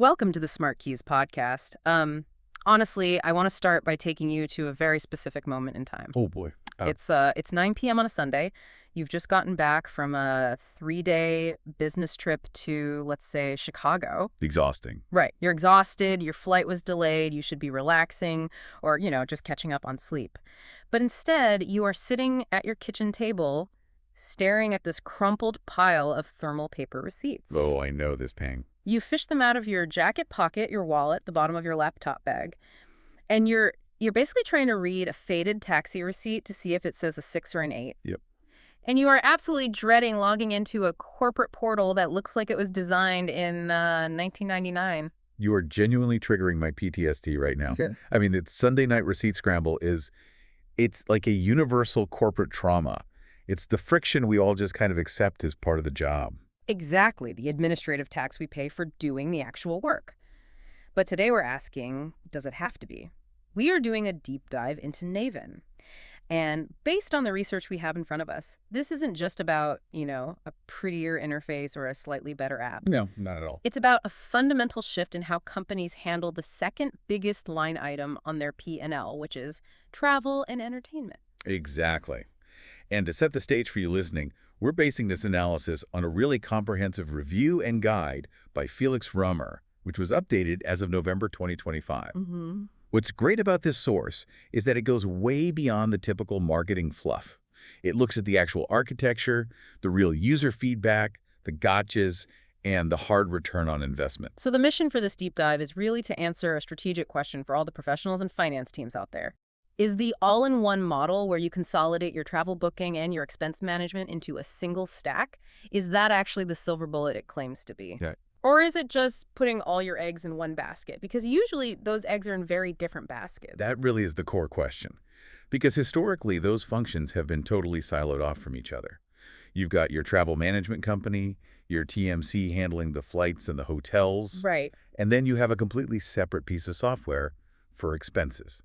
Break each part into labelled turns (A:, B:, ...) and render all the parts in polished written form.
A: Welcome to the SmartKeys podcast. Honestly, I want to start by taking you to a very specific moment in time.
B: Oh boy.
A: It's 9 p.m. on a Sunday. You've just gotten back from a 3-day business trip to, let's say, Chicago.
B: Exhausting.
A: Right. You're exhausted, your flight was delayed, you should be relaxing or, just catching up on sleep. But instead, you are sitting at your kitchen table staring at this crumpled pile of thermal paper receipts.
B: Oh, I know this pain.
A: You fish them out of your jacket pocket, your wallet, the bottom of your laptop bag, and you're basically trying to read a faded taxi receipt to see if it says a 6 or an 8.
B: Yep.
A: And you are absolutely dreading logging into a corporate portal that looks like it was designed in 1999.
B: You are genuinely triggering my PTSD right now.
A: Okay.
B: I mean, the Sunday night receipt scramble it's like a universal corporate trauma. It's the friction we all just kind of accept as part of the job.
A: Exactly, the administrative tax we pay for doing the actual work. But today we're asking, does it have to be? We are doing a deep dive into Navan. And based on the research we have in front of us, this isn't just about, a prettier interface or a slightly better app.
B: No, not at all.
A: It's about a fundamental shift in how companies handle the second biggest line item on their P&L, which is travel and entertainment.
B: Exactly. And to set the stage for you listening, we're basing this analysis on a really comprehensive review and guide by Felix Römer, which was updated as of November 2025.
A: Mm-hmm.
B: What's great about this source is that it goes way beyond the typical marketing fluff. It looks at the actual architecture, the real user feedback, the gotchas, and the hard return on investment.
A: So the mission for this deep dive is really to answer a strategic question for all the professionals and finance teams out there. Is the all-in-one model where you consolidate your travel booking and your expense management into a single stack, is that actually the silver bullet it claims to be?
B: Yeah.
A: Or is it just putting all your eggs in one basket? Because usually those eggs are in very different baskets.
B: That really is the core question. Because historically, those functions have been totally siloed off from each other. You've got your travel management company, your TMC handling the flights and the hotels.
A: Right.
B: And then you have a completely separate piece of software for expenses.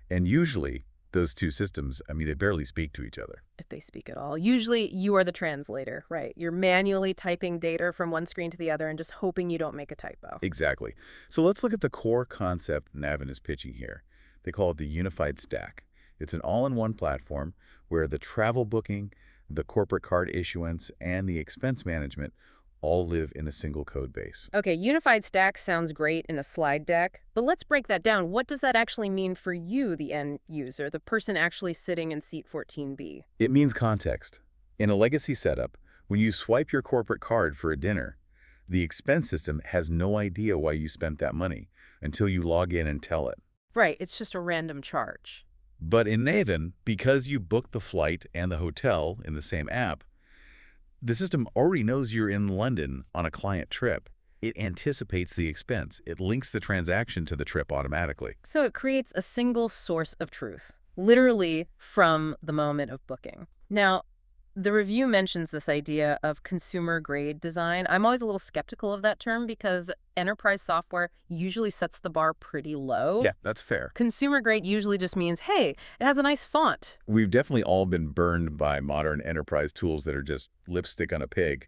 B: And usually, those two systems, they barely speak to each other.
A: If they speak at all. Usually you are the translator, right? You're manually typing data from one screen to the other and just hoping you don't make a typo.
B: Exactly. So let's look at the core concept Navan is pitching here. They call it the unified stack. It's an all-in-one platform where the travel booking, the corporate card issuance, and the expense management all live in a single code base.
A: Okay, unified stack sounds great in a slide deck, but let's break that down. What does that actually mean for you, the end user, the person actually sitting in seat 14B?
B: It means context. In a legacy setup, when you swipe your corporate card for a dinner, the expense system has no idea why you spent that money until you log in and tell it.
A: Right, it's just a random charge.
B: But in Navan, because you booked the flight and the hotel in the same app, the system already knows you're in London on a client trip. It anticipates the expense. It links the transaction to the trip automatically.
A: So it creates a single source of truth, literally from the moment of booking. Now, the review mentions this idea of consumer-grade design. I'm always a little skeptical of that term because enterprise software usually sets the bar pretty low.
B: Yeah, that's fair.
A: Consumer-grade usually just means, hey, it has a nice font.
B: We've definitely all been burned by modern enterprise tools that are just lipstick on a pig.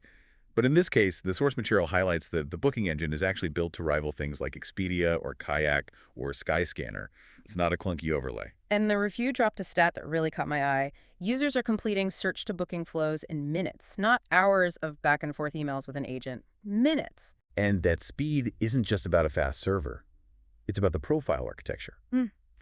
B: But in this case, the source material highlights that the booking engine is actually built to rival things like Expedia or Kayak or Skyscanner. It's not a clunky overlay.
A: And the review dropped a stat that really caught my eye. Users are completing search-to-booking flows in minutes, not hours of back-and-forth emails with an agent. Minutes.
B: And that speed isn't just about a fast server. It's about the profile architecture.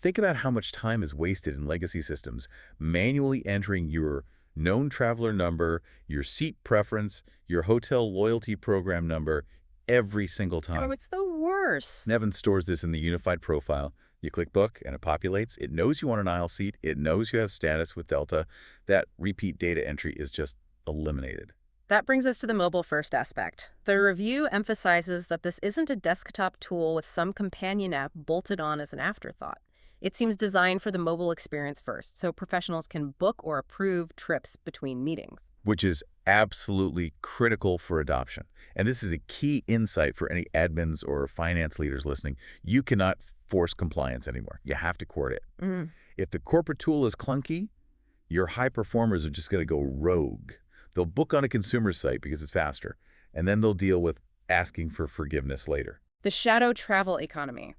B: Think about how much time is wasted in legacy systems manually entering your known traveler number, your seat preference, your hotel loyalty program number every single time.
A: Oh, it's the worst.
B: Navan stores this in the unified profile. You click book and it populates. It knows you want an aisle seat. It knows you have status with Delta. That repeat data entry is just eliminated.
A: That brings us to the mobile-first aspect. The review emphasizes that this isn't a desktop tool with some companion app bolted on as an afterthought. It seems designed for the mobile experience first, so professionals can book or approve trips between meetings.
B: Which is absolutely critical for adoption. And this is a key insight for any admins or finance leaders listening. You cannot force compliance anymore. You have to court it. If the corporate tool is clunky, your high performers are just going to go rogue. They'll book on a consumer site because it's faster, and then they'll deal with asking for forgiveness later.
A: The shadow travel economy,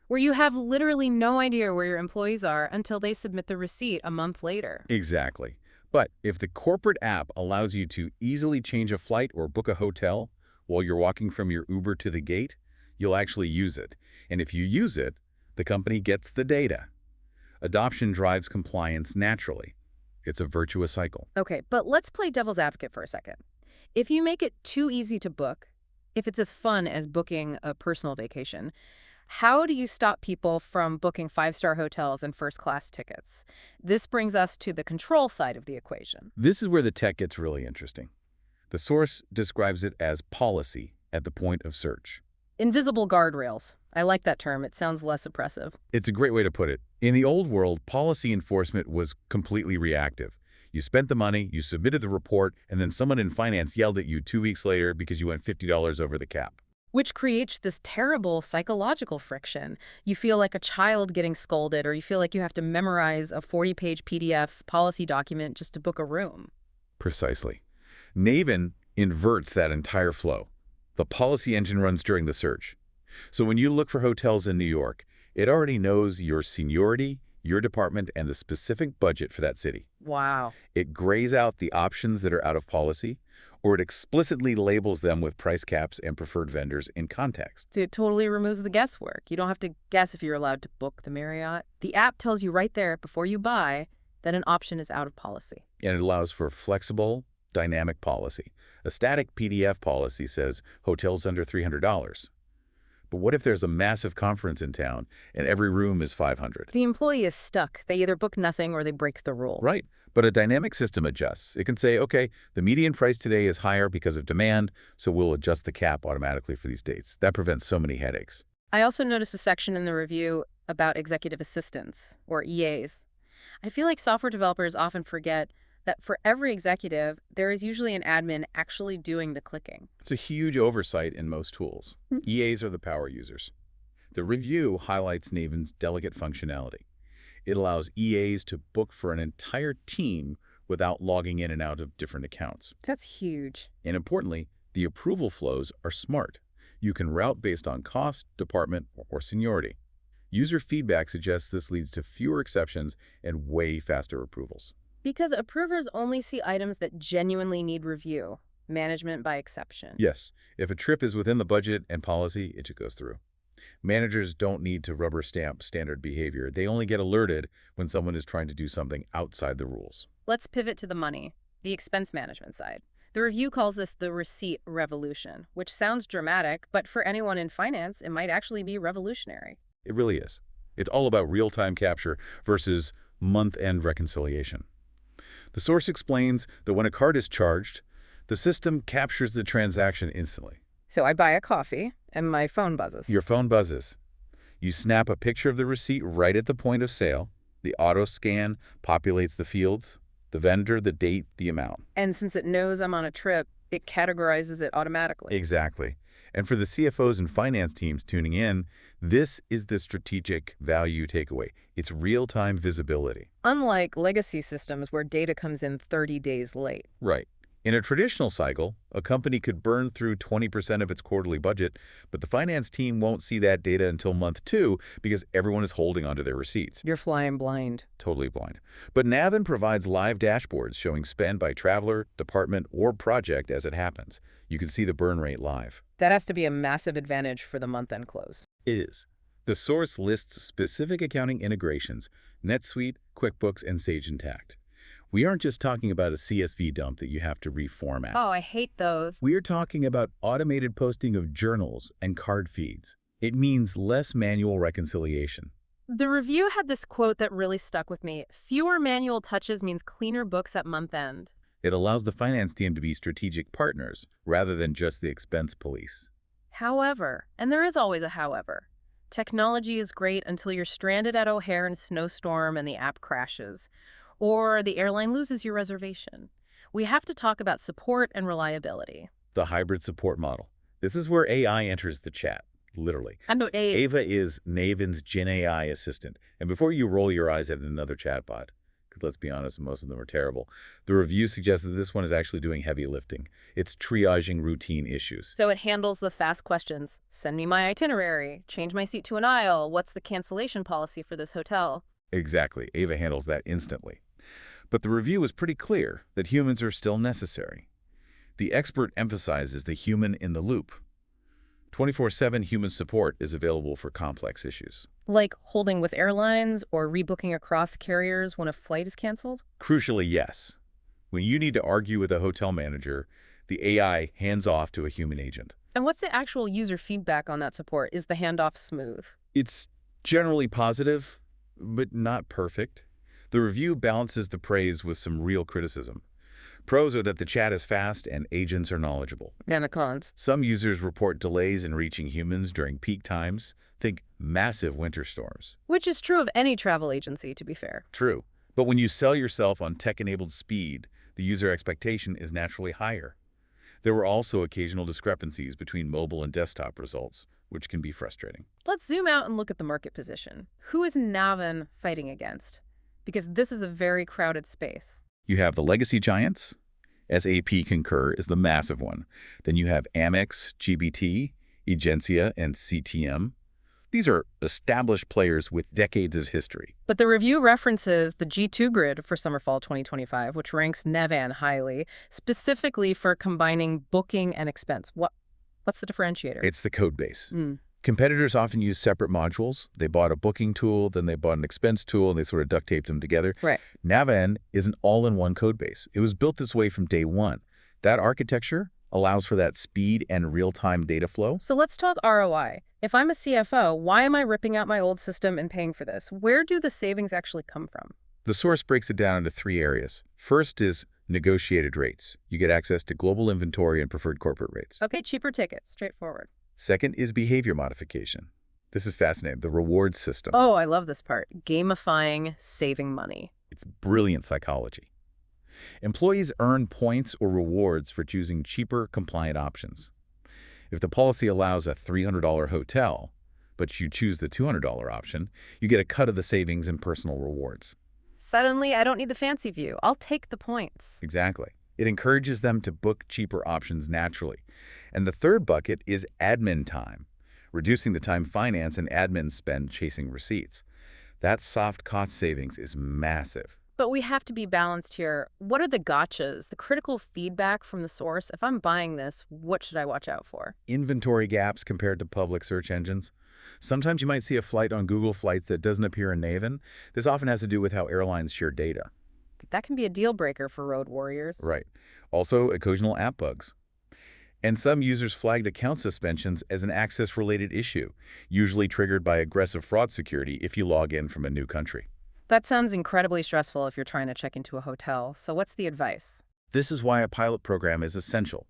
A: where you have literally no idea where your employees are until they submit the receipt a month later.
B: Exactly. But if the corporate app allows you to easily change a flight or book a hotel while you're walking from your Uber to the gate, you'll actually use it. And if you use it, the company gets the data. Adoption drives compliance naturally. It's a virtuous cycle.
A: Okay, but let's play devil's advocate for a second. If you make it too easy to book, if it's as fun as booking a personal vacation, how do you stop people from booking five-star hotels and first-class tickets? This brings us to the control side of the equation.
B: This is where the tech gets really interesting. The source describes it as policy at the point of search.
A: Invisible guardrails. I like that term. It sounds less oppressive.
B: It's a great way to put it. In the old world, policy enforcement was completely reactive. You spent the money, you submitted the report, and then someone in finance yelled at you 2 weeks later because you went $50 over the cap.
A: Which creates this terrible psychological friction. You feel like a child getting scolded, or you feel like you have to memorize a 40-page PDF policy document just to book a room.
B: Precisely. Navan inverts that entire flow. The policy engine runs during the search. So when you look for hotels in New York, it already knows your seniority, your department, and the specific budget for that city.
A: Wow.
B: It grays out the options that are out of policy, or it explicitly labels them with price caps and preferred vendors in context.
A: So it totally removes the guesswork. You don't have to guess if you're allowed to book the Marriott. The app tells you right there before you buy that an option is out of policy.
B: And it allows for flexible, dynamic policy. A static PDF policy says hotels under $300. But what if there's a massive conference in town and every room is $500?
A: The employee is stuck. They either book nothing or they break the rule.
B: Right. But a dynamic system adjusts. It can say, okay, the median price today is higher because of demand, so we'll adjust the cap automatically for these dates. That prevents so many headaches.
A: I also noticed a section in the review about executive assistants, or EAs. I feel like software developers often forget that for every executive, there is usually an admin actually doing the clicking.
B: It's a huge oversight in most tools. EAs are the power users. The review highlights Navan's delegate functionality. It allows EAs to book for an entire team without logging in and out of different accounts.
A: That's huge.
B: And importantly, the approval flows are smart. You can route based on cost, department, or seniority. User feedback suggests this leads to fewer exceptions and way faster approvals.
A: Because approvers only see items that genuinely need review, management by exception.
B: Yes, if a trip is within the budget and policy, it just goes through. Managers don't need to rubber stamp standard behavior. They only get alerted when someone is trying to do something outside the rules.
A: Let's pivot to the money, the expense management side. The review calls this the receipt revolution, which sounds dramatic, but for anyone in finance, it might actually be revolutionary.
B: It really is. It's all about real-time capture versus month-end reconciliation. The source explains that when a card is charged, the system captures the transaction instantly.
A: So I buy a coffee, and my phone buzzes.
B: Your phone buzzes. You snap a picture of the receipt right at the point of sale. The auto scan populates the fields, the vendor, the date, the amount.
A: And since it knows I'm on a trip, it categorizes it automatically.
B: Exactly. And for the CFOs and finance teams tuning in, this is the strategic value takeaway. It's real-time visibility.
A: Unlike legacy systems where data comes in 30 days late.
B: Right. In a traditional cycle, a company could burn through 20% of its quarterly budget, but the finance team won't see that data until month 2 because everyone is holding onto their receipts.
A: You're flying blind.
B: Totally blind. But Navan provides live dashboards showing spend by traveler, department, or project as it happens. You can see the burn rate live.
A: That has to be a massive advantage for the month-end close.
B: It is. The source lists specific accounting integrations, NetSuite, QuickBooks, and Sage Intacct. We aren't just talking about a CSV dump that you have to reformat.
A: Oh, I hate those.
B: We are talking about automated posting of journals and card feeds. It means less manual reconciliation.
A: The review had this quote that really stuck with me. Fewer manual touches means cleaner books at month-end.
B: It allows the finance team to be strategic partners rather than just the expense police.
A: However, and there is always a however, technology is great until you're stranded at O'Hare in a snowstorm and the app crashes, or the airline loses your reservation. We have to talk about support and reliability.
B: The hybrid support model. This is where AI enters the chat, literally. Ava is Navan's Gen AI assistant. And before you roll your eyes at another chatbot, let's be honest, most of them are terrible. The review suggests that this one is actually doing heavy lifting. It's triaging routine issues.
A: So it handles the fast questions. Send me my itinerary. Change my seat to an aisle. What's the cancellation policy for this hotel?
B: Exactly. Ava handles that instantly. But the review is pretty clear that humans are still necessary. The expert emphasizes the human in the loop. 24/7 human support is available for complex issues.
A: Like holding with airlines or rebooking across carriers when a flight is canceled?
B: Crucially, yes. When you need to argue with a hotel manager, the AI hands off to a human agent.
A: And what's the actual user feedback on that support? Is the handoff smooth?
B: It's generally positive, but not perfect. The review balances the praise with some real criticism. Pros are that the chat is fast and agents are knowledgeable.
A: And the cons?
B: Some users report delays in reaching humans during peak times. Think massive winter storms.
A: Which is true of any travel agency, to be fair.
B: True. But when you sell yourself on tech-enabled speed, the user expectation is naturally higher. There were also occasional discrepancies between mobile and desktop results, which can be frustrating.
A: Let's zoom out and look at the market position. Who is Navan fighting against? Because this is a very crowded space.
B: You have the legacy giants. SAP Concur is the massive one. Then you have Amex, GBT, Egencia, and CTM. These are established players with decades of history.
A: But the review references the G2 grid for summer-fall 2025, which ranks Navan highly, specifically for combining booking and expense. What's the differentiator?
B: It's the code base. Competitors often use separate modules. They bought a booking tool, then they bought an expense tool, and they sort of duct taped them together.
A: Right.
B: Navan is an all-in-one code base. It was built this way from day one. That architecture allows for that speed and real-time data flow.
A: So let's talk ROI. If I'm a CFO, why am I ripping out my old system and paying for this? Where do the savings actually come from?
B: The source breaks it down into 3 areas. First is negotiated rates. You get access to global inventory and preferred corporate rates.
A: Okay, cheaper tickets, straightforward.
B: Second is behavior modification. This is fascinating, the reward system.
A: Oh, I love this part. Gamifying, saving money.
B: It's brilliant psychology. Employees earn points or rewards for choosing cheaper, compliant options. If the policy allows a $300 hotel, but you choose the $200 option, you get a cut of the savings and personal rewards.
A: Suddenly, I don't need the fancy view. I'll take the points.
B: Exactly. It encourages them to book cheaper options naturally. And the third bucket is admin time, reducing the time finance and admin spend chasing receipts. That soft cost savings is massive.
A: But we have to be balanced here. What are the gotchas, the critical feedback from the source? If I'm buying this, what should I watch out for?
B: Inventory gaps compared to public search engines. Sometimes you might see a flight on Google Flights that doesn't appear in Navan. This often has to do with how airlines share data.
A: That can be a deal breaker for road warriors.
B: Right. Also, occasional app bugs. And some users flagged account suspensions as an access-related issue, usually triggered by aggressive fraud security if you log in from a new country.
A: That sounds incredibly stressful if you're trying to check into a hotel. So what's the advice?
B: This is why a pilot program is essential.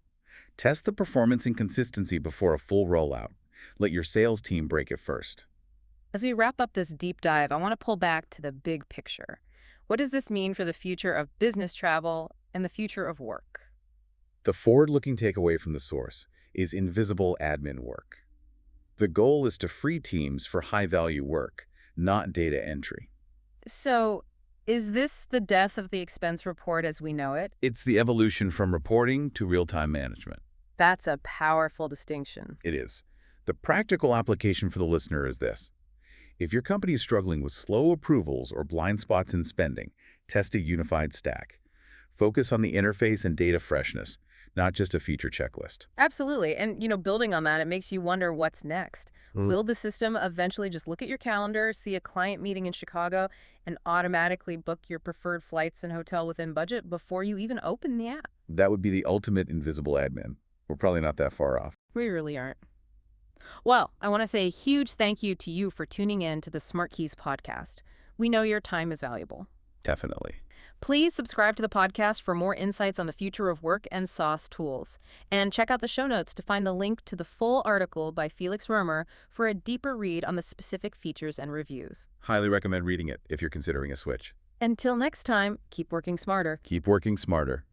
B: Test the performance and consistency before a full rollout. Let your sales team break it first.
A: As we wrap up this deep dive, I want to pull back to the big picture. What does this mean for the future of business travel and the future of work?
B: The forward-looking takeaway from the source is invisible admin work. The goal is to free teams for high-value work, not data entry.
A: So, is this the death of the expense report as we know it?
B: It's the evolution from reporting to real-time management.
A: That's a powerful distinction.
B: It is. The practical application for the listener is this. If your company is struggling with slow approvals or blind spots in spending, test a unified stack. Focus on the interface and data freshness, not just a feature checklist.
A: Absolutely. And, building on that, it makes you wonder what's next. Will the system eventually just look at your calendar, see a client meeting in Chicago, and automatically book your preferred flights and hotel within budget before you even open the app?
B: That would be the ultimate invisible admin. We're probably not that far off.
A: We really aren't. Well, I want to say a huge thank you to you for tuning in to the SmartKeys podcast. We know your time is valuable.
B: Definitely.
A: Please subscribe to the podcast for more insights on the future of work and SaaS tools. And check out the show notes to find the link to the full article by Felix Römer for a deeper read on the specific features and reviews.
B: Highly recommend reading it if you're considering a switch.
A: Until next time, keep working smarter.
B: Keep working smarter.